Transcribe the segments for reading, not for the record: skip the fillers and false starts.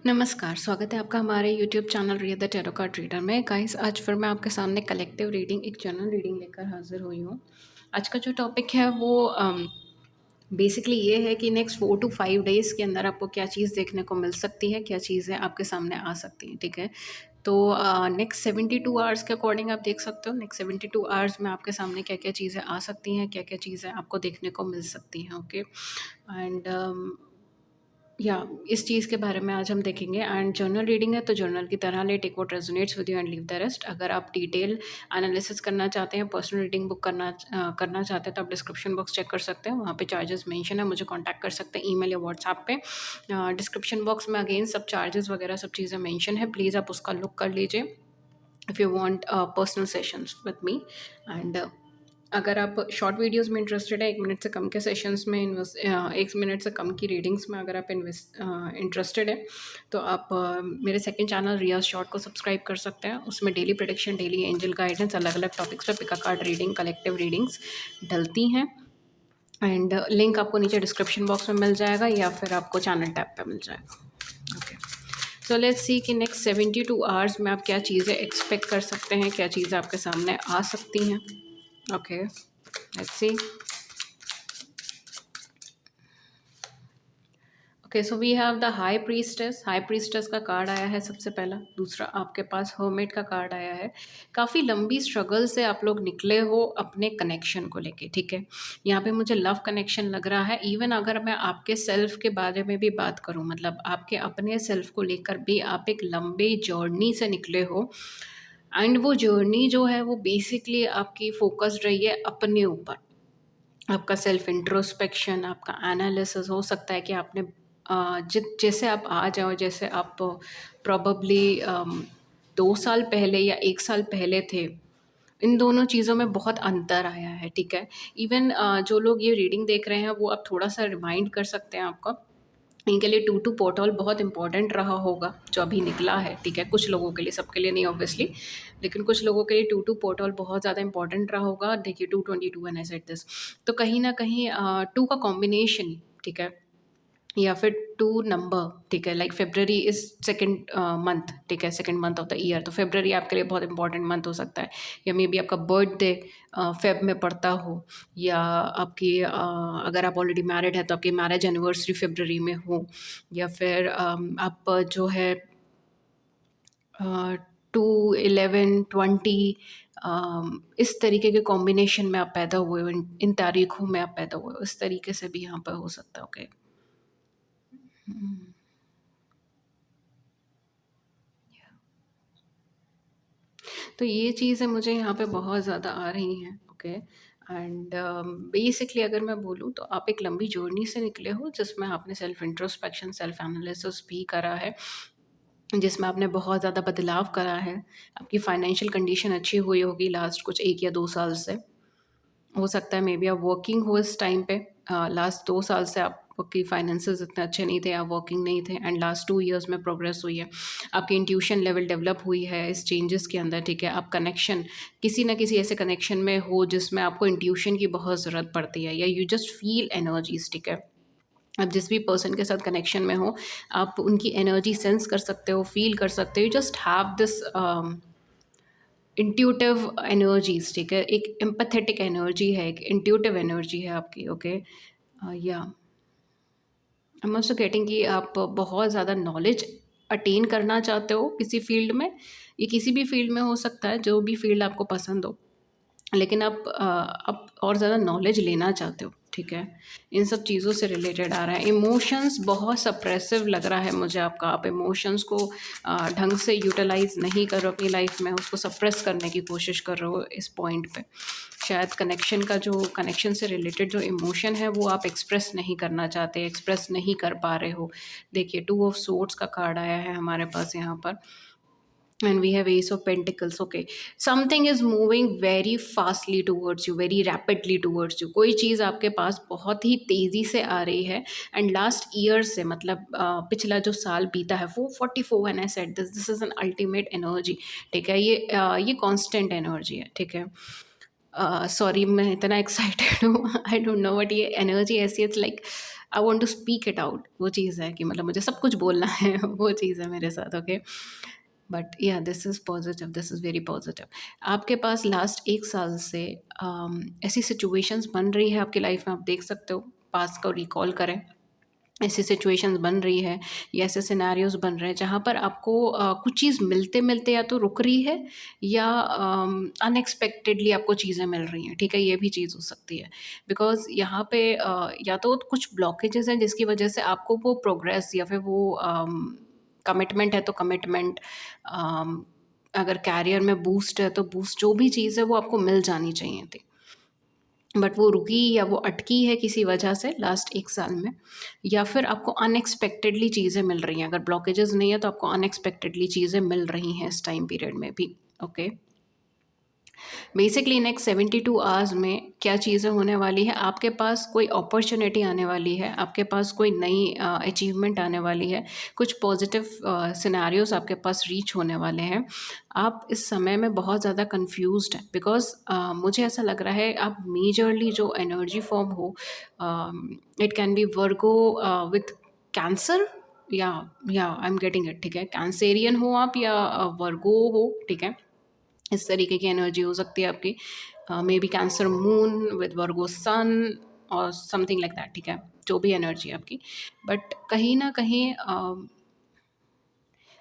नमस्कार, स्वागत है आपका हमारे YouTube channel real the tarot card reader में। गाइस, आज फिर मैं आपके सामने कलेक्टिव रीडिंग, एक जनरल रीडिंग लेकर हाज़िर हुई हूँ। आज का जो टॉपिक है वो बेसिकली ये है कि नेक्स्ट 4 टू 5 डेज़ के अंदर आपको क्या चीज़ देखने को मिल सकती है, क्या चीज़ें आपके सामने आ सकती हैं, ठीक है? तो नेक्स्ट 72 आवर्स के अकॉर्डिंग आप देख सकते हो, नेक्स्ट 72 आवर्स में आपके सामने क्या-क्या चीज़ें आ सकती हैं, क्या-क्या चीज़ें आपको देखने को मिल सकती हैं, ओके? एंड या इस चीज़ के बारे में आज हम देखेंगे। एंड जर्नल रीडिंग है तो जर्नल की तरह ले, take what resonates with you and leave the rest. अगर आप डिटेल एनालिसिस करना चाहते हैं, पर्सनल रीडिंग बुक करना चाहते हैं तो आप डिस्क्रिप्शन बॉक्स चेक कर सकते हैं, वहाँ पे चार्जेस मेंशन है, मुझे कांटेक्ट कर सकते हैं ईमेल या व्हाट्सएप पे। डिस्क्रिप्शन बॉक्स में अगेन सब चार्जेस वगैरह सब चीज़ें मेंशन है, प्लीज़ आप उसका लुक कर लीजिए if you want personal sessions with me. And अगर आप शॉर्ट वीडियोस में इंटरेस्टेड है, 1 मिनट से कम के सेशंस में 1 मिनट से कम की रीडिंग्स में अगर आप इंटरेस्टेड है, तो आप मेरे सेकंड चैनल रियाज शॉर्ट को सब्सक्राइब कर सकते हैं। उसमें daily prediction, daily angel guidance, अलग-अलग टॉपिक्स पे पिका कार्ड रीडिंग, कलेक्टिव रीडिंग्स डलती हैं। एंड लिंक आपको नीचे डिस्क्रिप्शन बॉक्स में मिल जाएगा या फिर आपको चैनल टैब पे मिल जाएगा। ओके, सो लेट्स सी कि नेक्स्ट 72 आवर्स में आप क्या चीज़ें एक्सपेक्ट कर सकते हैं, क्या चीज़ें आपके सामने आ सकती हैं। Okay, let's see. Okay, so we have the high priestess. High priestess का कार्ड आया है सबसे पहला। दूसरा आपके पास हर्मिट का कार्ड आया है। काफ़ी लंबी स्ट्रगल से आप लोग निकले हो अपने कनेक्शन को लेके, ठीक है? यहाँ पे मुझे लव कनेक्शन लग रहा है। इवन अगर मैं आपके सेल्फ के बारे में भी बात करूँ, मतलब आपके अपने सेल्फ को लेकर भी आप एक लंबे जर्नी से निकले हो। एंड वो जर्नी जो है वो बेसिकली आपकी फोकस्ड रही है अपने ऊपर। आपका सेल्फ इंट्रोस्पेक्शन, आपका एनालिसिस। हो सकता है कि आपने जैसे आप आ जाओ, जैसे आप प्रोबेबली 2 साल पहले या 1 साल पहले थे, इन दोनों चीज़ों में बहुत अंतर आया है, ठीक है? इवन जो लोग ये रीडिंग देख रहे हैं वो आप थोड़ा-सा रिमाइंड कर सकते हैं आपको। इनके लिए 2-2 पोर्टल बहुत इम्पोर्टेंट रहा होगा, जो अभी निकला है, ठीक है? कुछ लोगों के लिए, सबके लिए नहीं ऑब्वियसली, लेकिन कुछ लोगों के लिए 2-2 पोर्टल बहुत ज़्यादा इम्पोर्टेंट रहा होगा। देखिए 222 व्हेन आई सेड दिस, तो कहीं न कहीं 2 का कॉम्बिनेशन, ठीक है? या फिर 2 नंबर, ठीक है? Like February is second month, ठीक है? Second month of the year, तो फ़रवरी आपके लिए बहुत इंपॉर्टेंट मंथ हो सकता है। या मेबी आपका बर्थडे फ़ेब में पड़ता हो, या आपकी अगर आप ऑलरेडी मैरिड हैं तो आपकी मैरिज एनिवर्सरी फ़रवरी में हो, या फिर आप जो है 2, 11, 20 इस तरीके के कॉम्बिनेशन में आप पैदा हुए हो, इन इन तारीखों में आप पैदा हुए हो, इस तरीके से भी यहाँ पर हो सकता है, ओके? हुँ। तो ये चीज़ें मुझे यहाँ पे बहुत ज़्यादा आ रही हैं, ओके? एंड बेसिकली अगर मैं बोलूँ तो आप एक लंबी जर्नी से निकले हो जिसमें आपने सेल्फ इंट्रोस्पेक्शन, सेल्फ एनालिसिस भी करा है, जिसमें आपने बहुत ज़्यादा बदलाव करा है। आपकी फाइनेंशियल कंडीशन अच्छी हुई होगी लास्ट कुछ 1 या 2 साल से। हो सकता है मेबी आप वर्किंग हो इस टाइम पे। लास्ट 2 साल से आपकी फाइनेंसेस इतने अच्छे नहीं थे, आप वर्किंग नहीं थे, एंड लास्ट 2 इयर्स में प्रोग्रेस हुई है। आपकी इंट्यूशन लेवल डेवलप हुई है इस चेंजेस के अंदर, ठीक है? आप कनेक्शन, किसी न किसी ऐसे कनेक्शन में हो जिसमें आपको इंट्यूशन की बहुत ज़रूरत पड़ती है, या यू जस्ट फील एनर्जीज़, ठीक है? आप जिस भी पर्सन के साथ कनेक्शन में हो, आप उनकी एनर्जी सेंस कर सकते हो, फ़ील कर सकते हो। You just have this intuitive energies, ठीक है? एक एम्पैथेटिक एनर्जी है, एक इंट्यूटिव एनर्जी है आपकी, ओके? या आई एम ऑल्सो गेटिंग कि आप बहुत ज़्यादा नॉलेज अटेन करना चाहते हो किसी फ़ील्ड में। ये किसी भी फ़ील्ड में हो सकता है, जो भी फ़ील्ड आपको पसंद हो। लेकिन आप और ज़्यादा नॉलेज लेना चाहते हो, ठीक है? इन सब चीज़ों से रिलेटेड आ रहा है। इमोशंस बहुत सप्रेसिव लग रहा है मुझे आपका। आप इमोशंस को ढंग से यूटिलाइज़ नहीं कर रहे हो अपनी लाइफ़ में, उसको सप्रेस करने की कोशिश कर रहे हो इस पॉइंट पे। शायद कनेक्शन से रिलेटेड जो इमोशन है वो आप एक्सप्रेस नहीं करना चाहते, एक्सप्रेस नहीं कर पा रहे हो। देखिए 2 ऑफ सोर्ड्स का कार्ड आया है हमारे पास यहाँ पर, and we have ace of pentacles, okay? Something is moving very fastly towards you, very rapidly towards you. कोई चीज़ आपके पास बहुत ही तेज़ी से आ रही है, एंड लास्ट ईयर से, मतलब पिछला जो साल बीता है वो 44 when I said this is an ultimate energy, ठीक है? ये कांस्टेंट एनर्जी है, ठीक है? सॉरी मैं इतना एक्साइटेड हूँ, आई डोंट नो, बट ये एनर्जी ऐसी है, it's like I want to speak it out, वो चीज़ है कि मतलब मुझे सब कुछ बोलना है वो चीज़ है मेरे साथ, ओके। बट या this is positive, this is very positive. आपके पास लास्ट 1 साल से ऐसी सिचुएशंस बन रही है आपकी लाइफ में, आप देख सकते हो, पास्ट को रिकॉल करें, ऐसी सिचुएशंस बन रही है या ऐसे सिनेरियोज बन रहे हैं जहाँ पर आपको कुछ चीज़ मिलते मिलते या तो रुक रही है या अनएक्सपेक्टेडली आपको चीज़ें मिल रही हैं, ठीक है, ये भी चीज़ हो सकती है। बिकॉज यहाँ पे या तो कुछ ब्लॉकेजेस हैं जिसकी वजह से आपको वो प्रोग्रेस या फिर वो कमिटमेंट है तो कमिटमेंट, अगर कैरियर में बूस्ट है तो बूस्ट, जो भी चीज़ है वो आपको मिल जानी चाहिए थी, बट वो रुकी या वो अटकी है किसी वजह से लास्ट 1 साल में, या फिर आपको अनएक्सपेक्टेडली चीज़ें मिल रही हैं। अगर ब्लॉकेजेस नहीं है तो आपको अनएक्सपेक्टेडली चीज़ें मिल रही हैं इस टाइम पीरियड में भी, ओके। बेसिकली नेक्स्ट 72 आवर्स में क्या चीज़ें होने वाली है, आपके पास कोई अपॉर्चुनिटी आने वाली है, आपके पास कोई नई अचीवमेंट आने वाली है, कुछ पॉजिटिव सिनेरियोज आपके पास रीच होने वाले हैं। आप इस समय में बहुत ज़्यादा कंफ्यूज्ड हैं बिकॉज मुझे ऐसा लग रहा है आप मेजरली जो एनर्जी फॉर्म हो, it can be Virgo with cancer, या आई एम गेटिंग इट, ठीक है, कैंसेरियन हो आप या वर्गो हो, ठीक है, इस तरीके की एनर्जी हो सकती है आपकी, maybe Cancer moon with Virgo sun और समथिंग लाइक दैट, ठीक है, जो भी एनर्जी है आपकी। बट कहीं ना कहीं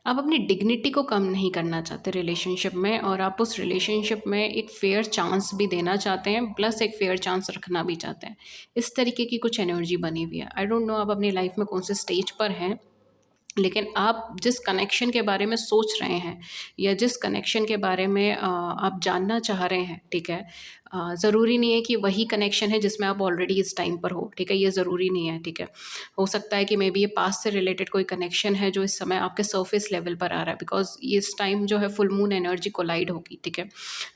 आप अपनी डिग्निटी को कम नहीं करना चाहते रिलेशनशिप में, और आप उस रिलेशनशिप में एक फेयर चांस भी देना चाहते हैं, प्लस एक फेयर चांस रखना भी चाहते हैं। इस तरीके की कुछ एनर्जी बनी हुई है। आई डोंट नो आप अपनी लाइफ में कौन से स्टेज पर हैं, लेकिन आप जिस कनेक्शन के बारे में सोच रहे हैं या जिस कनेक्शन के बारे में आप जानना चाह रहे हैं, ठीक है, ज़रूरी नहीं है कि वही कनेक्शन है जिसमें आप ऑलरेडी इस टाइम पर हो, ठीक है, ये ज़रूरी नहीं है, ठीक है। हो सकता है कि मे बी ये पास्ट से रिलेटेड कोई कनेक्शन है जो इस समय आपके सरफेस लेवल पर आ रहा है, बिकॉज इस टाइम जो है फुल मून एनर्जी कोलाइड होगी, ठीक है।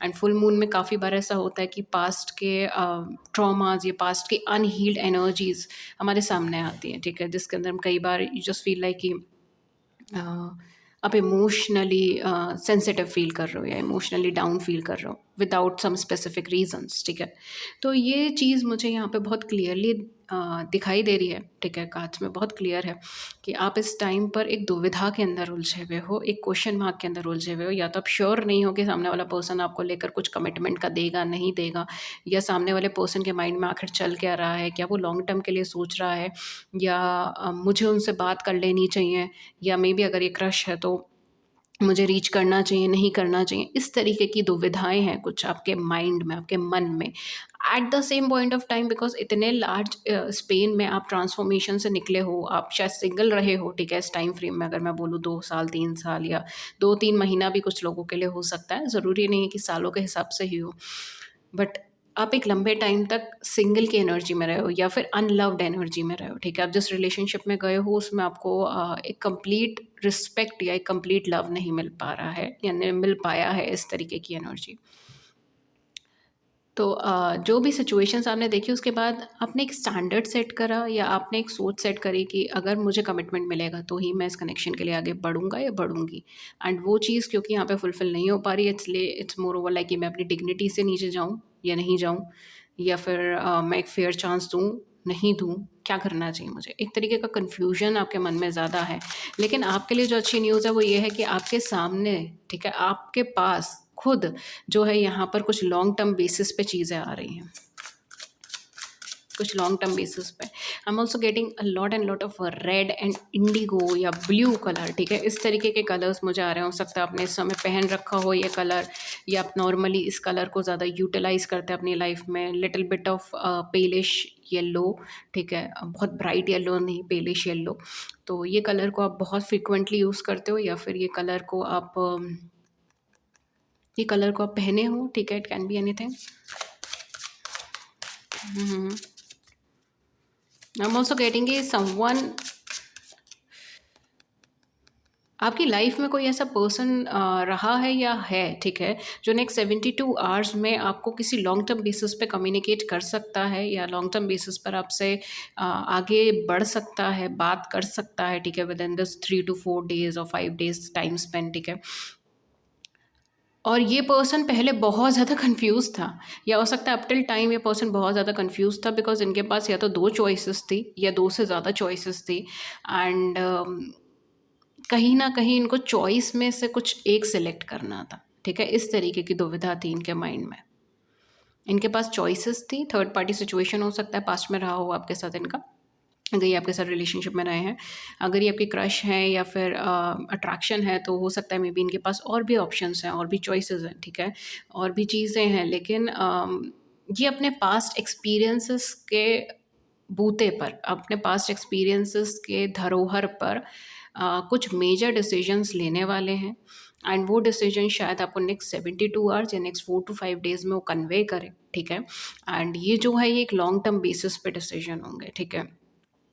एंड फुल मून में काफ़ी बार ऐसा होता है कि पास्ट के ट्रॉमाज या पास्ट की अनहील्ड एनर्जीज हमारे सामने आती हैं, ठीक है, जिसके अंदर हम कई बार यू जस्ट फील लाइक कि आप इमोशनली सेंसिटिव फील कर रहे हो या इमोशनली डाउन फील कर रहे हो विदाउट सम स्पेसिफिक रीजंस, ठीक है। तो ये चीज़ मुझे यहाँ पे बहुत क्लियरली दिखाई दे रही है, ठीक है, कार्ड्स में बहुत क्लियर है कि आप इस टाइम पर एक दुविधा के अंदर उलझे हुए हो, एक क्वेश्चन मार्क के अंदर उलझे हुए हो। या तो आप श्योर नहीं हो कि सामने वाला पर्सन आपको लेकर कुछ कमिटमेंट का देगा नहीं देगा, या सामने वाले पर्सन के माइंड में आखिर चल क्या रहा है, क्या वो लॉन्ग टर्म के लिए सोच रहा है, या मुझे उनसे बात कर लेनी चाहिए, या मे बी अगर ये क्रश है तो मुझे रीच करना चाहिए नहीं करना चाहिए। इस तरीके की दुविधाएं हैं कुछ आपके माइंड में, आपके मन में, at the same point of time, because इतने लार्ज स्पेन में आप ट्रांसफॉर्मेशन से निकले हो, आप शायद सिंगल रहे हो, ठीक है, इस टाइम फ्रेम में अगर मैं बोलूँ 2 साल 3 साल या 2-3 महीना भी कुछ लोगों के लिए हो सकता है, ज़रूरी नहीं है कि सालों के हिसाब से ही हो। बट आप एक लंबे टाइम तक सिंगल की एनर्जी में रहे हो या फिर अनलव्ड एनर्जी में रहे हो, ठीक है। आप जिस रिलेशनशिप में गए हो उसमें आपको एक कंप्लीट रिस्पेक्ट या एक कंप्लीट लव नहीं मिल पा रहा है या नहीं मिल पाया है, इस तरीके की एनर्जी। तो जो भी सिचुएशंस आपने देखी उसके बाद आपने एक स्टैंडर्ड सेट करा या आपने एक सोच सेट करी कि अगर मुझे कमिटमेंट मिलेगा तो ही मैं इस कनेक्शन के लिए आगे बढ़ूंगा या बढ़ूंगी। एंड वो चीज़ क्योंकि यहाँ पे फुलफिल नहीं हो पा रही है, इसलिए इट्स मोर ओवर लाइक कि मैं अपनी डिग्निटी से नीचे जाऊँ या नहीं जाऊँ, या फिर मैं एक फेयर चांस दूँ नहीं दूँ, क्या करना चाहिए मुझे। एक तरीके का कन्फ्यूजन आपके मन में ज़्यादा है। लेकिन आपके लिए जो अच्छी न्यूज़ है वो ये है कि आपके सामने, ठीक है, आपके पास खुद जो है यहाँ पर कुछ लॉन्ग टर्म बेसिस पे चीज़ें आ रही हैं, कुछ लॉन्ग टर्म बेसिस पे। आई am also getting a lot and lot of red and Indigo या ब्लू कलर, ठीक है, इस तरीके के कलर्स मुझे आ रहे हैं। हो सकता है आपने इस समय पहन रखा हो ये कलर, या आप नॉर्मली इस कलर को ज़्यादा यूटिलाइज करते हैं अपनी लाइफ में। लिटिल बिट ऑफ पेलिश येलो, ठीक है, बहुत ब्राइट येलो नहीं, पेलिश येलो। तो ये कलर को आप बहुत फ्रिक्वेंटली यूज़ करते हो, या फिर ये कलर को आप पहने हो, ठीक है, it can be anything. I am also getting someone, आपकी लाइफ में कोई ऐसा पर्सन रहा है या है, ठीक है, जो नेक्स्ट 72 आवर्स में आपको किसी लॉन्ग टर्म बेसिस पे कम्युनिकेट कर सकता है या लॉन्ग टर्म बेसिस पर आपसे आगे बढ़ सकता है, बात कर सकता है, ठीक है, with in this 3 to 4 days और 5 days टाइम स्पेंड, ठीक है। और ये पर्सन पहले बहुत ज़्यादा कन्फ्यूज़ था, या हो सकता है अप टिल टाइम ये पर्सन बहुत ज़्यादा कन्फ्यूज़ था, बिकॉज़ इनके पास या तो 2 चॉइसेस थी या 2 से ज़्यादा चॉइसेस थी। एंड कहीं न कहीं इनको चॉइस में से कुछ एक सिलेक्ट करना था, ठीक है? इस तरीके की दुविधा थी इनके माइंड में। इनके पास चॉइसेस थी, थर्ड पार्टी सिचुएशन हो सकता है, पास्ट में रहा हो आपके साथ इनका, अगर ये आपके साथ रिलेशनशिप में रहे हैं। अगर ये आपके क्रश हैं या फिर अट्रैक्शन है, तो हो सकता है मे बी इनके पास और भी ऑप्शंस हैं, और भी चॉइसेस हैं, ठीक है? और भी चीज़ें हैं, लेकिन ये अपने पास्ट एक्सपीरियंसेस के बूते पर, अपने पास्ट एक्सपीरियंसेस के धरोहर पर कुछ मेजर डिसीजंस लेने वाले हैं। एंड वो डिसीजन शायद आपको नेक्स्ट 72 आवर्स या नेक्स्ट 4 टू 5 डेज़ में वो कन्वे करे, ठीक है? एंड ये जो है, ये एक लॉन्ग टर्म बेसिस पे डिसीजन होंगे, ठीक है?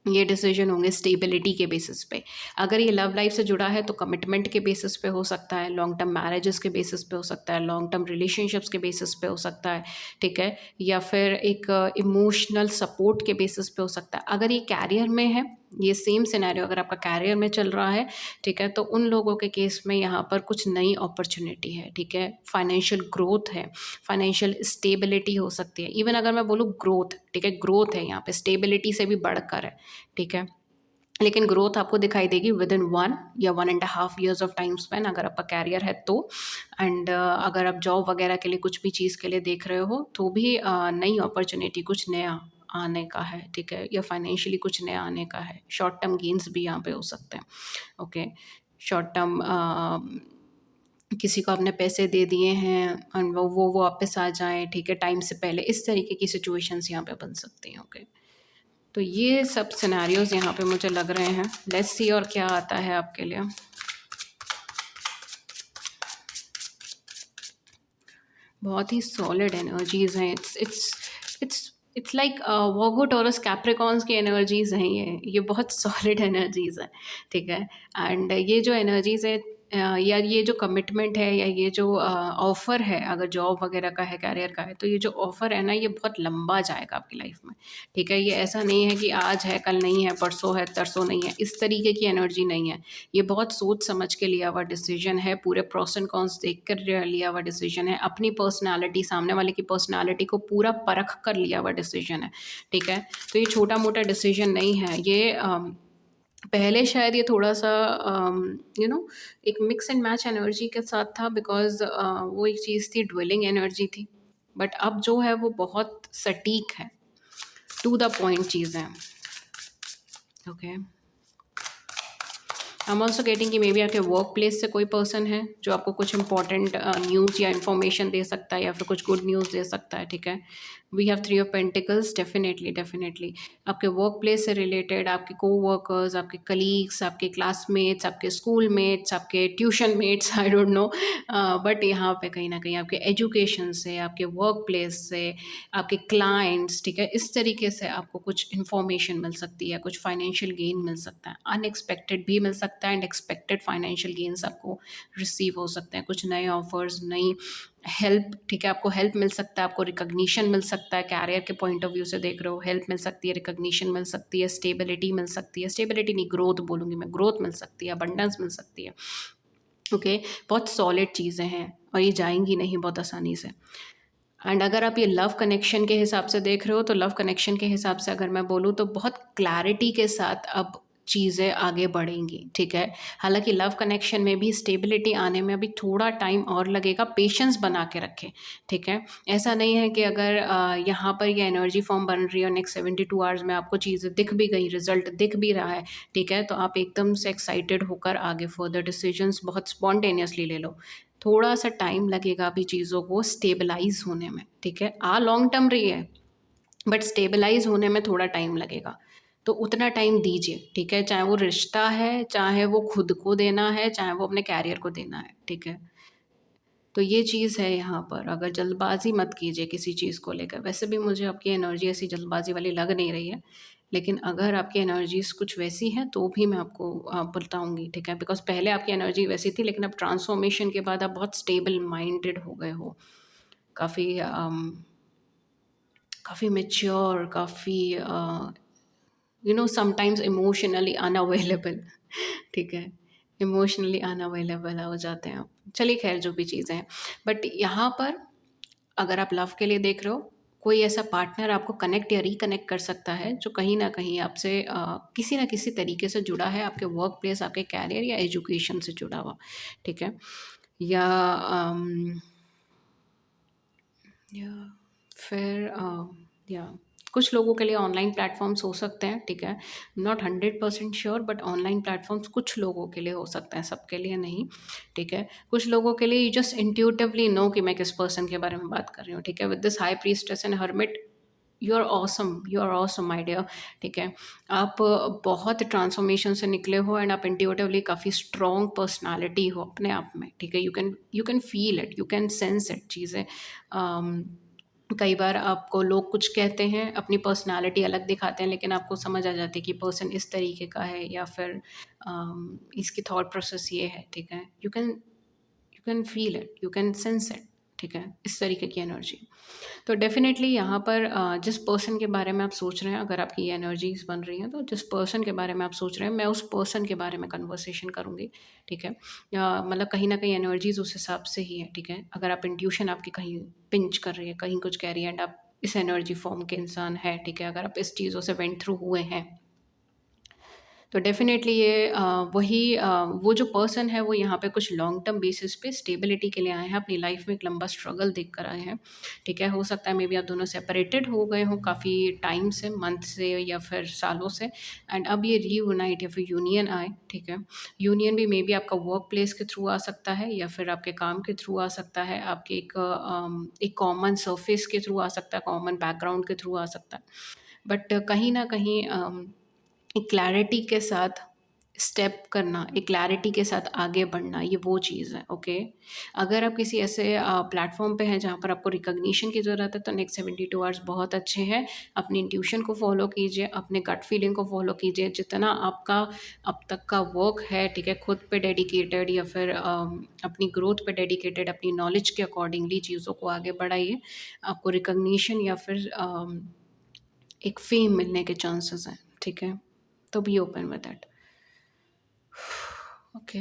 ये डिसीजन होंगे स्टेबिलिटी के बेसिस पे। अगर ये लव लाइफ से जुड़ा है तो कमिटमेंट के बेसिस पे हो सकता है, लॉन्ग टर्म मैरिजेस के बेसिस पे हो सकता है, लॉन्ग टर्म रिलेशनशिप्स के बेसिस पे हो सकता है, ठीक है? या फिर एक इमोशनल सपोर्ट के बेसिस पे हो सकता है। अगर ये कैरियर में है, ये सेम सिनेरियो अगर आपका कैरियर में चल रहा है, ठीक है? तो उन लोगों के केस में यहाँ पर कुछ नई अपॉर्च्युनिटी है, ठीक है? फाइनेंशियल ग्रोथ है, फाइनेंशियल स्टेबिलिटी हो सकती है। इवन अगर मैं बोलूँ ग्रोथ, ठीक है? ग्रोथ है यहाँ पे, स्टेबिलिटी से भी बढ़कर है, ठीक है? लेकिन ग्रोथ आपको दिखाई देगी विदिन 1 या 1 and half years of time span, अगर आपका कैरियर है तो। एंड अगर आप जॉब वगैरह के लिए कुछ भी चीज़ के लिए देख रहे हो, तो भी नई अपॉर्च्युनिटी, कुछ नया आने का है, ठीक है? या फाइनेंशियली कुछ नया आने का है। शॉर्ट टर्म गेन्स भी यहाँ पे हो सकते हैं, ओके? शॉर्ट टर्म किसी को आपने पैसे दे दिए हैं एंड वो वापस आ जाएँ, ठीक है, टाइम से पहले, इस तरीके की सिचुएशंस यहाँ पे बन सकती हैं, ओके? तो ये सब सिनेरियोज़ यहाँ पे मुझे लग रहे हैं। लेट्स सी और क्या आता है आपके लिए। बहुत ही सॉलिड एनर्जीज़ हैं। इट्स लाइक वोगो टॉरस कैप्रिकॉर्न्स की एनर्जीज़ हैं ये बहुत सॉलिड एनर्जीज़ हैं, ठीक है? एंड ये जो एनर्जीज़ है, या ये जो कमिटमेंट है, या ये जो ऑफ़र है, अगर जॉब वगैरह का है, करियर का है, तो ये जो ऑफ़र है ना, ये बहुत लंबा जाएगा आपकी लाइफ में, ठीक है? ये ऐसा नहीं है कि आज है, कल नहीं है, परसों है, तरसों नहीं है, इस तरीके की एनर्जी नहीं है। ये बहुत सोच समझ के लिया हुआ डिसीजन है, पूरे प्रोस एंड कॉन्स देख कर लिया हुआ डिसीजन है, अपनी पर्सनैलिटी, सामने वाले की पर्सनैलिटी को पूरा परख कर लिया हुआ डिसीजन है, ठीक है? तो ये छोटा मोटा डिसीजन नहीं है, ये पहले शायद ये थोड़ा सा यू नो एक मिक्स एंड मैच एनर्जी के साथ था, बिकॉज वो एक चीज़ थी, ड्वेलिंग एनर्जी थी। बट अब जो है वो बहुत सटीक है, टू द पॉइंट चीज़ें, okay? I am also getting कि मे बी आपके वर्क प्लेस से कोई पर्सन है जो आपको कुछ इंपॉर्टेंट न्यूज़ या इन्फॉर्मेशन दे सकता है, या फिर कुछ गुड न्यूज़ दे सकता है, ठीक है? We have 3 of pentacles, definitely definitely आपके वर्क प्लेस से रिलेटेड, आपके कोवर्कर्स, आपके कलीग्स, आपके क्लासमेट्स, आपके स्कूल मेट्स, आपके tuition mates, I don't know, but यहाँ पे कहीं ना कहीं आपके एजुकेशन से, आपके वर्क प्लेस से, आपके क्लाइंट्स, ठीक है, इस तरीके से आपको कुछ इन्फॉर्मेशन मिल सकती है, कुछ फाइनेंशियल गेन मिल सकता है, अनएक्सपेक्टेड भी मिल सकता है, एंड एक्सपेक्टेड फाइनेंशियल गेन्स आपको रिसीव हो सकते हैं, कुछ नए ऑफर्स, नई हेल्प, ठीक है, आपको हेल्प मिल सकता है, आपको रिकॉग्निशन मिल सकता है, कैरियर के पॉइंट ऑफ व्यू से देख रहे हो, हेल्प मिल सकती है, रिकॉग्निशन मिल सकती है, स्टेबिलिटी मिल सकती है, स्टेबिलिटी नहीं, ग्रोथ बोलूँगी मैं, ग्रोथ मिल सकती है, अबंडेंस मिल सकती है, ओके? बहुत सॉलिड चीज़ें हैं और ये जाएंगी नहीं बहुत आसानी से। एंड अगर आप ये लव कनेक्शन के हिसाब से देख रहे हो, तो लव कनेक्शन के हिसाब से अगर मैं बोलूँ तो बहुत क्लैरिटी के साथ अब चीज़ें आगे बढ़ेंगी, ठीक है? हालाँकि लव कनेक्शन में भी स्टेबिलिटी आने में अभी थोड़ा टाइम और लगेगा, पेशेंस बना के रखें, ठीक है? ऐसा नहीं है कि अगर यहाँ पर ये एनर्जी फॉर्म बन रही है और नेक्स्ट 72 आवर्स में आपको चीज़ें दिख भी गई, रिजल्ट दिख भी रहा है, ठीक है? तो आप एकदम से एक्साइटेड होकर आगे फर्दर डिसीजंस बहुत स्पॉन्टेनियसली ले लो। थोड़ा-सा टाइम लगेगा अभी चीज़ों को स्टेबलाइज़ होने में, ठीक है? लॉन्ग टर्म रही है, बट स्टेबलाइज़ होने में थोड़ा टाइम लगेगा। तो उतना टाइम दीजिए, ठीक है? चाहे वो रिश्ता है, चाहे वो खुद को देना है, चाहे वो अपने करियर को देना है, ठीक है? तो ये चीज़ है यहाँ पर, अगर जल्दबाज़ी मत कीजिए किसी चीज़ को लेकर। वैसे भी मुझे आपकी एनर्जी ऐसी जल्दबाज़ी वाली लग नहीं रही है, लेकिन अगर आपकी एनर्जीज़ कुछ वैसी हैं, तो भी मैं आपको बताऊँगी, ठीक है? बिकॉज़ पहले आपकी एनर्जी वैसी थी, लेकिन अब ट्रांसफ़ॉर्मेशन के बाद आप बहुत स्टेबल माइंडेड हो गए हो। काफ़ी काफ़ी मैच्योर, काफ़ी समटाइम्स इमोशनली अनअवेलेबल, ठीक है? इमोशनली अनअवेलेबल हो जाते हैं आप। चलिए ख़ैर जो भी चीज़ें हैं। बट यहाँ पर अगर आप लव के लिए देख रहे हो, कोई ऐसा पार्टनर आपको कनेक्ट या रिकनेक्ट कर सकता है जो कहीं न कहीं आपसे किसी न किसी तरीके से जुड़ा है, आपके वर्क प्लेस, आपके करियर या एजुकेशन से जुड़ा हुआ, ठीक है? या या फिर या कुछ लोगों के लिए ऑनलाइन प्लेटफ़ॉर्म्स हो सकते हैं, ठीक है? Not 100% sure, but online platforms कुछ लोगों के लिए हो सकते हैं, सबके लिए नहीं, ठीक है? कुछ लोगों के लिए यू जस्ट इंट्यूटिवली नो कि मैं किस पर्सन के बारे में बात कर रही हूँ, ठीक है? With this high priestess and hermit, you are awesome my dear, ठीक है? आप बहुत ट्रांसफॉर्मेशन से निकले हो एंड आप इंट्यूटिवली काफ़ी स्ट्रॉन्ग पर्सनैलिटी हो अपने आप में, ठीक है? You can feel it, you can sense it चीज़ें। अम कई बार आपको लोग कुछ कहते हैं, अपनी पर्सनैलिटी अलग दिखाते हैं, लेकिन आपको समझ आ जाती है कि पर्सन इस तरीके का है या फिर इसकी थॉट प्रोसेस ये है, ठीक है? You can feel it, you can sense it, ठीक है? इस तरीके की एनर्जी। तो डेफ़िनेटली यहाँ पर जिस पर्सन के बारे में आप सोच रहे हैं, अगर आपकी ये एनर्जीज़ बन रही हैं, तो जिस पर्सन के बारे में आप सोच रहे हैं, मैं उस पर्सन के बारे में कन्वर्सेशन करूँगी, ठीक है? या मतलब कहीं न कहीं एनर्जीज़ उस हिसाब से ही है, ठीक है? अगर आप इंट्यूशन आपकी कहीं पिंच कर रही है, कहीं कुछ कह रही है एंड आप इस एनर्जी फ़ॉर्म के इंसान हैं, ठीक है? अगर आप इस चीज़ों से वेंट थ्रू हुए हैं, तो डेफ़िनेटली ये वो जो पर्सन है वो यहाँ पे कुछ लॉन्ग टर्म बेसिस पे स्टेबिलिटी के लिए आए हैं, अपनी लाइफ़ में एक लंबा स्ट्रगल देख कर आए हैं, ठीक है? हो सकता है मे बी आप दोनों सेपरेटेड हो गए हों काफ़ी टाइम से, मंथ से या फिर सालों से, एंड अब ये रीयूनाइट या फिर यूनियन आए, ठीक है? यूनियन भी मे बी आपका वर्क प्लेस के थ्रू आ सकता है या फिर आपके काम के थ्रू आ सकता है, आपके एक कॉमन सरफ़ेस के थ्रू आ सकता है, कॉमन बैकग्राउंड के थ्रू आ सकता है। बट कहीं न कहीं एक क्लैरिटी के साथ स्टेप करना, एक क्लैरिटी के साथ आगे बढ़ना, ये वो चीज़ है, ओके? अगर आप किसी ऐसे प्लेटफ़ॉर्म पे हैं जहाँ पर आपको रिकॉग्निशन की ज़रूरत है, तो नेक्स्ट 72 आवर्स बहुत अच्छे हैं। अपनी इंट्यूशन को फ़ॉलो कीजिए, अपने गट फीलिंग को फ़ॉलो कीजिए। जितना आपका अब तक का वर्क है, ठीक है, खुद पे डेडिकेटेड या फिर अपनी ग्रोथ पे डेडिकेटेड, अपनी नॉलेज के अकॉर्डिंगली चीज़ों को आगे बढ़ाइए। आपको रिकॉग्निशन या फिर एक फ़ेम मिलने के चांसेस हैं, ठीक है? तो be open with that. Okay.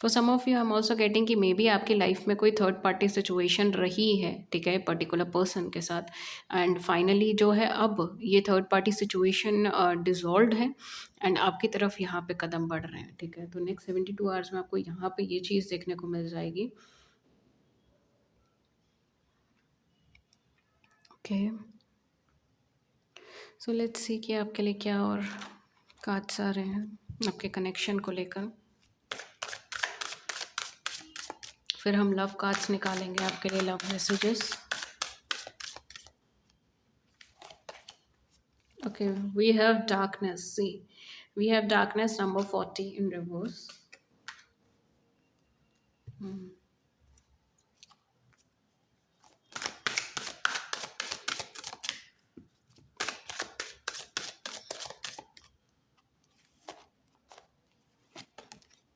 For some of you I am also getting कि मे बी आपकी लाइफ में कोई थर्ड पार्टी सिचुएशन रही है, ठीक है, पर्टिकुलर पर्सन के साथ, एंड फाइनली जो है अब ये थर्ड पार्टी सिचुएशन डिजॉल्व है एंड आपकी तरफ यहाँ पे कदम बढ़ रहे हैं, ठीक है? तो नेक्स्ट 72 आवर्स में आपको यहाँ पे ये चीज़ देखने को मिल जाएगी। ओके, सो लेट्स सी कि आपके लिए क्या और कार्ड्स आ रहे हैं आपके कनेक्शन को लेकर। फिर हम लव कार्ड्स निकालेंगे आपके लिए, love messages. Okay, we have darkness. See, we have darkness number 40 in reverse.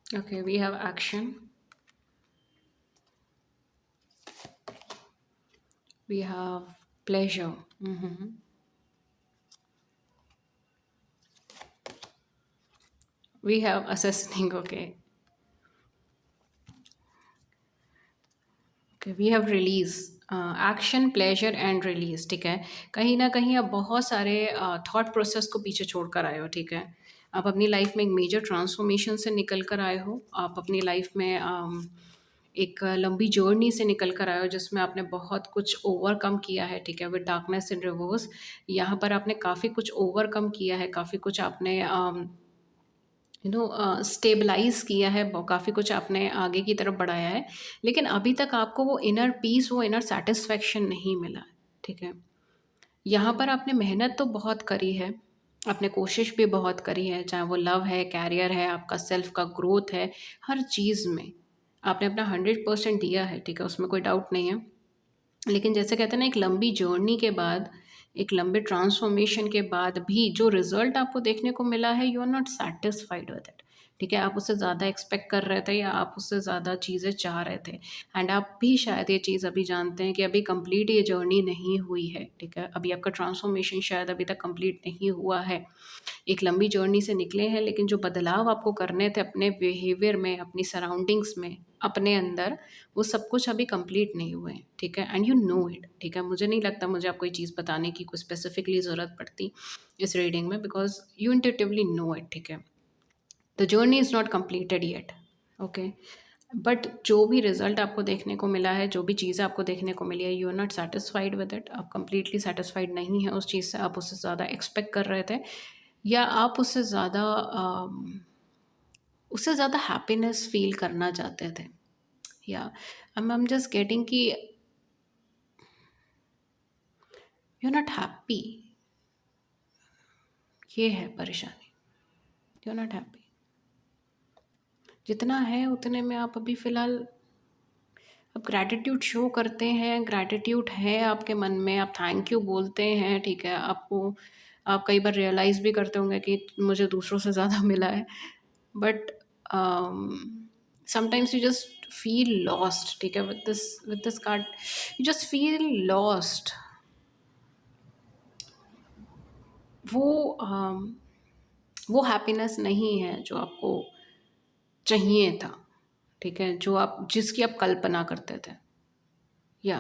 Okay, we have action. We have pleasure. We have assessing. Okay. Okay, we have release, action, pleasure and release, ठीक है? कहीं न कहीं आप बहुत सारे thought process को पीछे छोड़ कर आए हो, ठीक है? आप अपनी लाइफ में एक मेजर ट्रांसफॉर्मेशन से निकल कर आए हो। आप अपनी लाइफ में एक लंबी जर्नी से निकल कर आए हो जिसमें आपने बहुत कुछ ओवरकम किया है, ठीक है? विद डार्कनेस इन रिवर्स, यहाँ पर आपने काफ़ी कुछ ओवरकम किया है, काफ़ी कुछ आपने स्टेबलाइज़ किया है, ब काफ़ी कुछ आपने आगे की तरफ बढ़ाया है, लेकिन अभी तक आपको वो इनर पीस, वो इनर सैटिस्फैक्शन नहीं मिला है, ठीक है? यहाँ पर आपने मेहनत तो बहुत करी है, आपने कोशिश भी बहुत करी है, चाहे वो लव है, करियर है, आपका सेल्फ का ग्रोथ है, हर चीज़ में आपने अपना 100% दिया है, ठीक है? उसमें कोई डाउट नहीं है। लेकिन जैसे कहते हैं ना, एक लंबी जर्नी के बाद, एक लंबे ट्रांसफॉर्मेशन के बाद भी जो रिज़ल्ट आपको देखने को मिला है, you are not satisfied with it, ठीक है? आप उससे ज़्यादा एक्सपेक्ट कर रहे थे या आप उससे ज़्यादा चीज़ें चाह रहे थे, एंड आप भी शायद ये चीज़ अभी जानते हैं कि अभी कंप्लीट ये जर्नी नहीं हुई है, ठीक है? अभी आपका ट्रांसफॉर्मेशन शायद अभी तक कंप्लीट नहीं हुआ है। एक लंबी जर्नी से निकले हैं, लेकिन जो बदलाव आपको करने थे अपने बिहेवियर में, अपनी सराउंडिंग्स में, अपने अंदर, वो सब कुछ अभी कंप्लीट नहीं हुए हैं, ठीक है? एंड यू नो इट, ठीक है? मुझे नहीं लगता मुझे आपको ये चीज़ बताने की कोई स्पेसिफिकली ज़रूरत पड़ती इस रीडिंग में, because you intuitively know it, ठीक है? The journey is not completed yet, okay? But जो भी रिज़ल्ट आपको देखने को मिला है, जो भी चीज़ें आपको देखने को मिली है, you are not satisfied with it, आप कंप्लीटली सैटिस्फाइड नहीं हैं उस चीज़ से, आप उससे ज़्यादा एक्सपेक्ट कर रहे थे, या आप उससे ज़्यादा हैप्पीनेस फ़ील करना चाहते थे, या आई एम जस्ट गेटिंग कि यू आर नॉट हैप्पी, ये है परेशानी, यू आर नॉट हैप्पी। जितना है उतने में आप अभी फ़िलहाल आप ग्रैटिट्यूड शो करते हैं, ग्रैटिट्यूड है आपके मन में, आप थैंक यू बोलते हैं, ठीक है? आप कई बार रियलाइज़ भी करते होंगे कि मुझे दूसरों से ज़्यादा मिला है, but sometimes you just feel lost, ठीक है? With this card you just feel lost. वो वो हैप्पीनेस नहीं है जो आपको चाहिए था, ठीक है? जो आप जिसकी आप कल्पना करते थे, या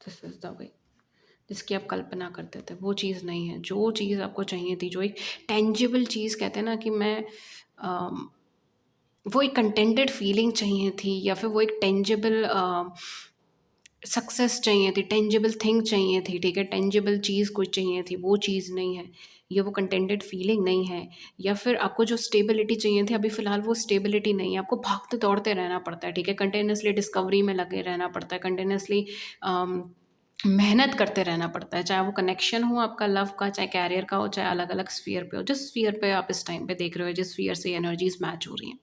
दिस इज़ द वे, जिसकी आप कल्पना करते थे, वो चीज़ नहीं है। जो चीज़ आपको चाहिए थी, जो एक टेंजिबल चीज़ कहते हैं ना कि अम, वो एक कंटेंटेड फीलिंग चाहिए थी, या फिर वो एक टेंजिबल सक्सेस चाहिए थी, टेंजिबल थिंग चाहिए थी, ठीक है? टेंजिबल चीज़ कुछ चाहिए थी, वो चीज़ नहीं है। ये वो कंटेंटेड फीलिंग नहीं है, या फिर आपको जो स्टेबिलिटी चाहिए थी, अभी फ़िलहाल वो स्टेबिलिटी नहीं है। आपको भागते-दौड़ते रहना पड़ता है, ठीक है? कंटीन्यूअसली डिस्कवरी में लगे रहना पड़ता है, कंटीन्यूअसली अम, मेहनत करते रहना पड़ता है, चाहे वो कनेक्शन हो आपका लव का, चाहे करियर का हो, चाहे अलग-अलग स्फ़ीयर पे हो। जिस स्फ़ीयर पे आप इस टाइम पे देख रहे हो, जिस स्फ़ीयर से एनर्जीज़ मैच हो रही हैं,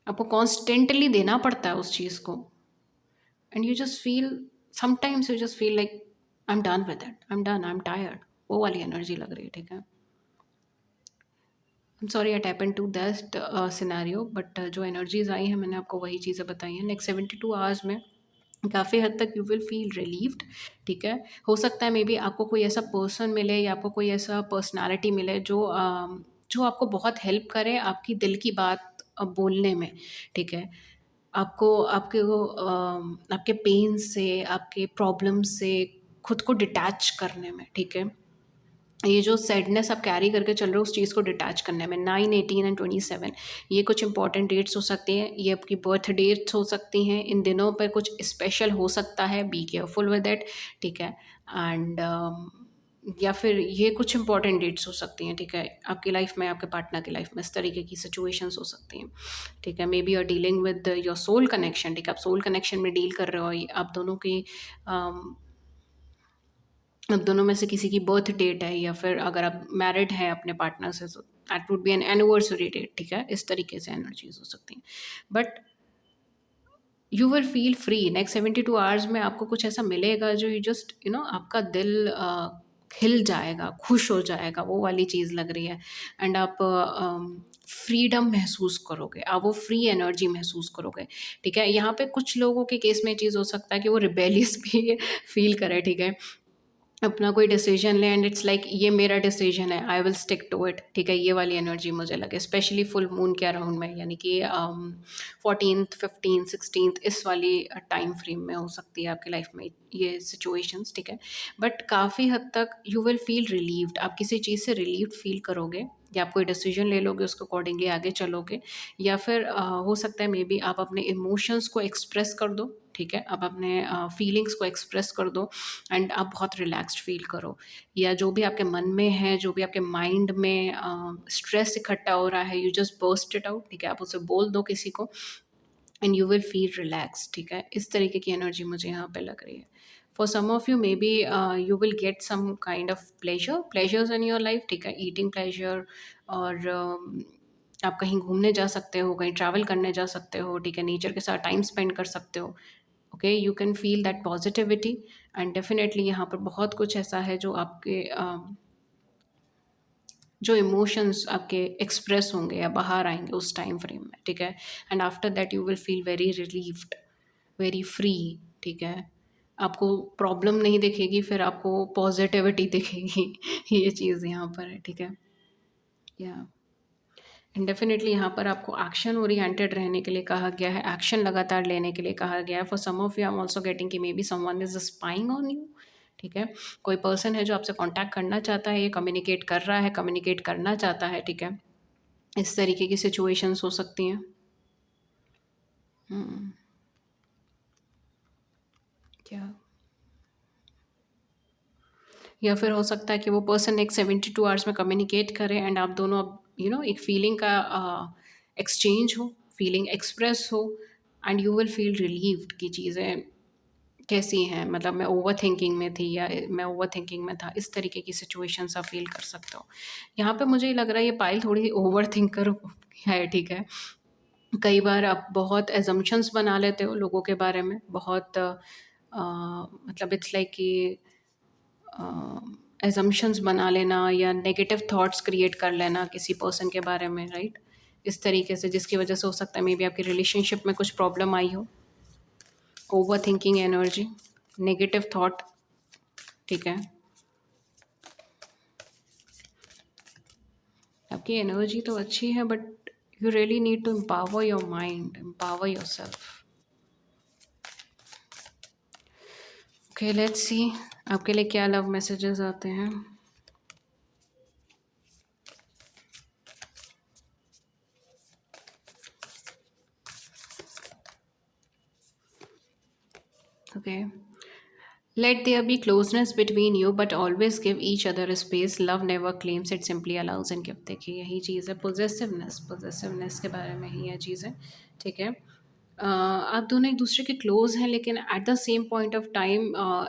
आपको कॉन्स्टेंटली देना पड़ता है उस चीज़ को, and you just feel, sometimes you just feel like I am done with it, I am done, I am tired, वो वाली एनर्जी लग रही है, ठीक है? I am sorry I tap into that scenario, but जो एनर्जीज़ आई हैं मैंने आपको वही चीज़ें बताई हैं। नेक्स्ट 72 आवर्स में काफ़ी हद तक यू विल फील रिलीव्ड, ठीक है? हो सकता है मे बी आपको कोई ऐसा पर्सन मिले, या आपको कोई ऐसा पर्सनैलिटी मिले जो आपको बहुत हेल्प करे आपकी दिल की बात बोलने में, ठीक है? आपके पेन से, आपके प्रॉब्लम से खुद को डिटैच करने में, ठीक है? ये जो सैडनेस आप कैरी करके चल रहे हो, उस चीज़ को डिटैच करने में 9, 18 एंड 27, ये कुछ इंपॉर्टेंट डेट्स हो सकती हैं, ये आपकी बर्थ डेट्स हो सकती हैं, इन दिनों पे कुछ स्पेशल हो सकता है, बी केयरफुल विद इट, ठीक है? एंड या फिर ये कुछ इंपॉर्टेंट डेट्स हो सकती हैं, ठीक है? आपकी लाइफ में, आपके पार्टनर की लाइफ में इस तरीके की सिचुएशंस हो सकती हैं, ठीक है? Maybe you are dealing with your soul connection, ठीक है? आप सोल कनेक्शन में डील कर रहे हो, आप दोनों की अम, अब दोनों में से किसी की बर्थ डेट है, या फिर अगर आप मैरिड हैं अपने पार्टनर से, तो that would be an anniversary date, ठीक है? इस तरीके से एनर्जीज हो सकती हैं, but you will feel free. Next 72 hours में आपको कुछ ऐसा मिलेगा जो यू जस्ट आपका दिल खिल जाएगा, खुश हो जाएगा, वो वाली चीज़ लग रही है, एंड आप फ्रीडम महसूस करोगे, आप वो फ्री एनर्जी महसूस करोगे, ठीक है? यहाँ पे कुछ लोगों के केस में ये चीज़ हो सकता है कि वो रिबेलियस भी फील करे, ठीक है? अपना कोई डिसीजन लें एंड इट्स लाइक ये मेरा डिसीजन है, I will stick to it, ठीक है? ये वाली एनर्जी मुझे लगे, स्पेशली फुल मून के अराउंड में, यानी कि 14th 15th 16th इस वाली टाइम फ्रेम में हो सकती है आपकी लाइफ में ये सिचुएशंस, ठीक है? बट काफ़ी हद तक यू विल फील रिलीव्ड, आप किसी चीज़ से रिलीव्ड फील करोगे, या आप कोई डिसीजन ले लोगे, उसको अकॉर्डिंगली आगे चलोगे, या फिर हो सकता है मे बी आप अपने इमोशंस को एक्सप्रेस कर दो, ठीक है? आप अपने फीलिंग्स को एक्सप्रेस कर दो, एंड आप बहुत रिलैक्स्ड फ़ील करो, या जो भी आपके मन में है, जो भी आपके माइंड में स्ट्रेस इकट्ठा हो रहा है, you just burst it out, ठीक है? आप उसे बोल दो किसी को, and you will feel relax, ठीक है? इस तरीके की एनर्जी मुझे यहाँ पे लग रही है। For some of you maybe you will get some kind of pleasures in your life, ठीक है? ईटिंग प्लेजर, और आप कहीं घूमने जा सकते हो, कहीं ट्रैवल करने जा सकते हो, ठीक है? नेचर के साथ टाइम स्पेंड कर सकते हो, okay? You can feel that positivity, and definitely यहाँ पर बहुत कुछ ऐसा है जो आपके जो इमोशंस आपके एक्सप्रेस होंगे या बाहर आएँगे उस टाइम फ्रेम में, ठीक है? And after that you will feel very relieved, very free, ठीक है? आपको प्रॉब्लम नहीं दिखेगी, फिर आपको पॉज़िटिविटी दिखेगी। ये चीज़ यहाँ पर है, ठीक है? या एंड डेफिनेटली यहाँ पर आपको एक्शन ओरिएंटेड रहने के लिए कहा गया है, एक्शन लगातार लेने के लिए कहा गया है। For some of you I am also getting कि maybe someone is spying on you, ठीक है? कोई पर्सन है जो आपसे कॉन्टैक्ट करना चाहता है, ये कम्युनिकेट कर रहा है, कम्युनिकेट करना चाहता है, ठीक है? इस तरीके की सिचुएशंस हो सकती हैं। हुँ, क्या या फिर हो सकता है कि वो पर्सन एक 72 आवर्स में कम्युनिकेट करे एंड आप दोनों अब एक फीलिंग का एक्सचेंज हो, फीलिंग एक्सप्रेस हो and you will feel relieved कि चीज़ें कैसी हैं, मतलब मैं ओवरथिंकिंग में थी या मैं ओवरथिंकिंग में था, इस तरीके की सिचुएशंस आप फ़ील कर सकते हो। यहाँ पे मुझे लग रहा है ये पायल थोड़ी ओवरथिंकर है, ठीक है? कई बार आप बहुत असम्पशन्स बना लेते हो लोगों के बारे में, बहुत मतलब इट्स लाइक कि असम्पशन्स बना लेना या नेगेटिव थॉट्स क्रिएट कर लेना किसी पर्सन के बारे में, राइट? इस तरीके से जिसकी वजह से हो सकता है मे बी आपकी रिलेशनशिप में कुछ प्रॉब्लम आई हो। ओवरथिंकिंग एनर्जी, नेगेटिव थॉट, ठीक है? आपकी एनर्जी तो अच्छी है but you really need to empower your mind, empower yourself. Okay, let's see आपके लिए क्या लव मैसेजेस आते हैं। Okay, let there be closeness between you but always give each other a space. Love never claims, it simply allows and give। देखिए यही चीज़ है, possessiveness, possessiveness के बारे में ही यह चीज़ है, ठीक है? आप दोनों एक दूसरे के क्लोज हैं लेकिन at the same point of time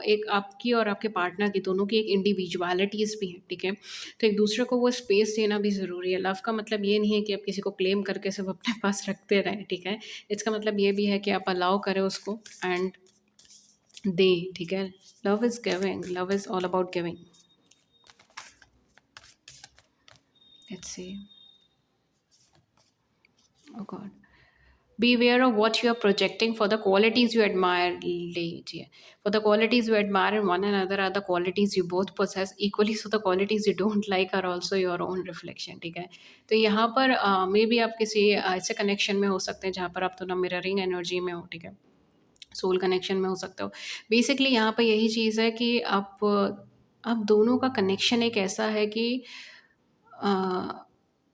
एक आपकी और आपके पार्टनर की दोनों की एक इंडिविजुअलिटीज़ भी हैं, ठीक है? तो एक दूसरे को वो स्पेस देना भी ज़रूरी है। लव का मतलब ये नहीं है कि आप किसी को क्लेम करके सिर्फ अपने पास रखते रहें, ठीक है? इसका मतलब ये भी है कि आप अलाउ करें उसको एंड दे, ठीक है? Love is giving, love is all about giving. Let's see, oh God, be aware of what you are projecting for the qualities you admire, लीजिए, for the qualities you admire in one another are the qualities you both possess equally, so the qualities you don't like are also your own reflection, ठीक है? तो यहाँ पर may be आप किसी ऐसे connection में हो सकते हैं जहाँ पर आप दोनों मिररिंग एनर्जी में हो, ठीक है? सोल कनेक्शन में हो सकते हो। बेसिकली यहाँ पे यही चीज़ है कि आप दोनों का कनेक्शन एक ऐसा है कि अ,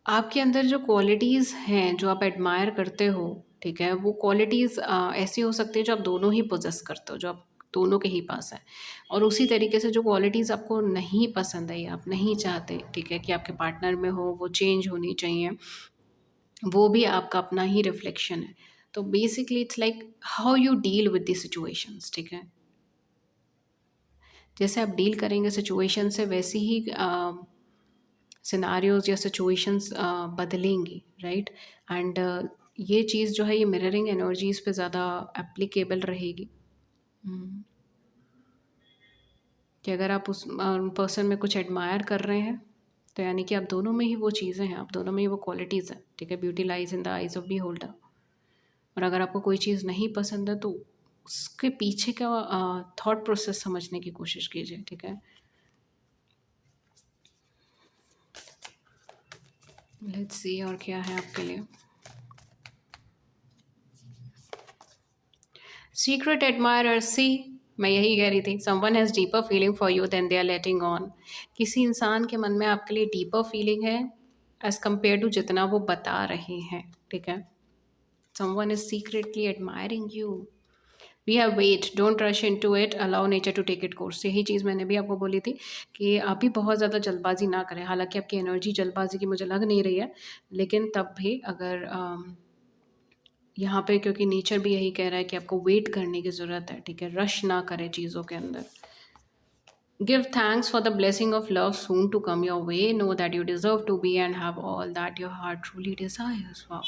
आपके अंदर जो क्वालिटीज़ हैं, जो आप एडमायर करते हो, ठीक है? वो क्वालिटीज़ ऐसी हो सकती है जो आप दोनों ही पोज़ेस करते हो, जो आप दोनों के ही पास है। और उसी तरीके से जो क्वालिटीज़ आपको नहीं पसंद है या आप नहीं चाहते, ठीक है, कि आपके पार्टनर में हो, वो चेंज होनी चाहिए, वो भी आपका अपना ही रिफ्लेक्शन है। तो basically it's like how you deal with the situations, ठीक है? जैसे आप डील करेंगे सिचुएशन से वैसे ही सिनेरियोज़ या सिचुएशंस बदलेंगी, राइट? एंड ये चीज़ जो है ये मिररिंग एनर्जीज़ पे ज़्यादा एप्लीकेबल रहेगी। हुँ, कि अगर आप उस पर्सन में कुछ एडमायर कर रहे हैं, तो यानी कि आप दोनों में ही वो चीज़ें हैं, आप दोनों में ही वो क्वालिटीज़ हैं, ठीक है? Beauty lies in the eyes of beholder. और अगर आपको कोई चीज़ नहीं पसंद है तो उसके पीछे का थॉट प्रोसेस समझने की कोशिश कीजिए, ठीक है? लेट्स सी और क्या है आपके लिए। सीक्रेट एडमायरर, सी मैं यही कह रही थी, someone has deeper feeling for you then they are letting on. किसी इंसान के मन में आपके लिए डीपर फीलिंग है एज़ कम्पेयर टू जितना वो बता रहे हैं, ठीक है? Someone is secretly admiring you. We have wait, don't rush into it, allow nature to take it course. यही चीज़ मैंने भी आपको बोली थी कि आप भी बहुत ज़्यादा जल्दबाज़ी ना करें। हालाँकि आपकी एनर्जी जल्दबाज़ी की मुझे लग नहीं रही है, लेकिन तब भी अगर यहाँ पे क्योंकि नेचर भी यही कह रहा है कि आपको वेट करने की ज़रूरत है, ठीक है? रश ना करें चीज़ों के अंदर। Give thanks for the blessing of love soon to come your way, know that you deserve to be and have all that your heart truly desires. Wow!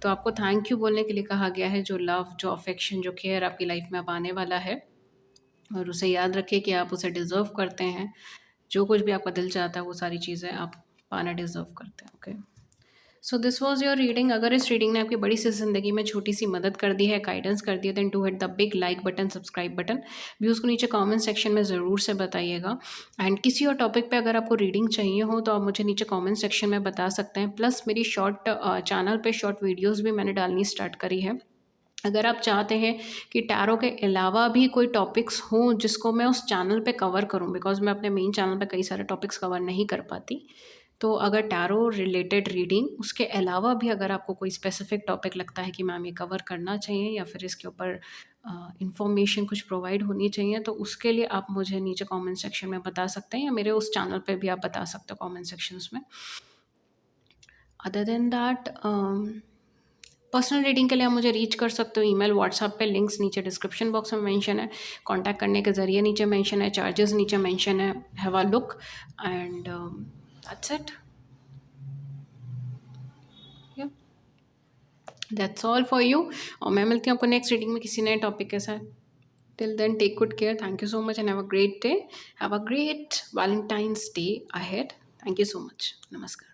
तो आपको थैंक यू बोलने के लिए कहा गया है, जो लव, जो अफेक्शन, जो केयर आपकी लाइफ में अब आने वाला है, और उसे याद रखिए कि आप उसे डिज़र्व करते हैं। जो कुछ भी आपका दिल चाहता है वो सारी चीज़ें आप पाना डिज़र्व करते हैं। Okay, so this was your reading. अगर इस रीडिंग ने आपकी बड़ी सी ज़िंदगी में छोटी सी मदद कर दी है, गाइडेंस कर दिया, then to hit the big like button, subscribe button. Views को नीचे कमेंट सेक्शन में ज़रूर से बताइएगा। एंड किसी और टॉपिक पे अगर आपको रीडिंग चाहिए हो तो आप मुझे नीचे कमेंट सेक्शन में बता सकते हैं। प्लस मेरी शॉर्ट चैनल पे शॉर्ट वीडियोज़ भी मैंने डालनी स्टार्ट करी है। अगर आप चाहते हैं कि टैरो के अलावा भी कोई टॉपिक्स हों जिसको मैं उस चैनल पे कवर करूं, बिकॉज़ मैं अपने मेन चैनल पे कई सारे टॉपिक्स कवर नहीं कर पाती। तो अगर टैरो रिलेटेड रीडिंग उसके अलावा भी अगर आपको कोई स्पेसिफिक टॉपिक लगता है कि मैम ये कवर करना चाहिए या फिर इसके ऊपर इन्फॉर्मेशन कुछ प्रोवाइड होनी चाहिए, तो उसके लिए आप मुझे नीचे कमेंट सेक्शन में बता सकते हैं या मेरे उस चैनल पे भी आप बता सकते हो कमेंट सेक्शंस में। Other than that personal reading के लिए आप मुझे रीच कर सकते हो ईमेल, व्हाट्सएप पे। लिंक्स नीचे डिस्क्रिप्शन बॉक्स में मेंशन है। कांटेक्ट करने के ज़रिए नीचे मेंशन है, चार्जेस नीचे मेंशन है। Have a look and that's it. या दैट्स ऑल फॉर यू। और मैं मिलती हूँ आपको नेक्स्ट रीडिंग में किसी नए टॉपिक के साथ। Till then take good care. Thank you so much and have a great day. Have a great Valentine's day ahead. Thank you so much. नमस्कार।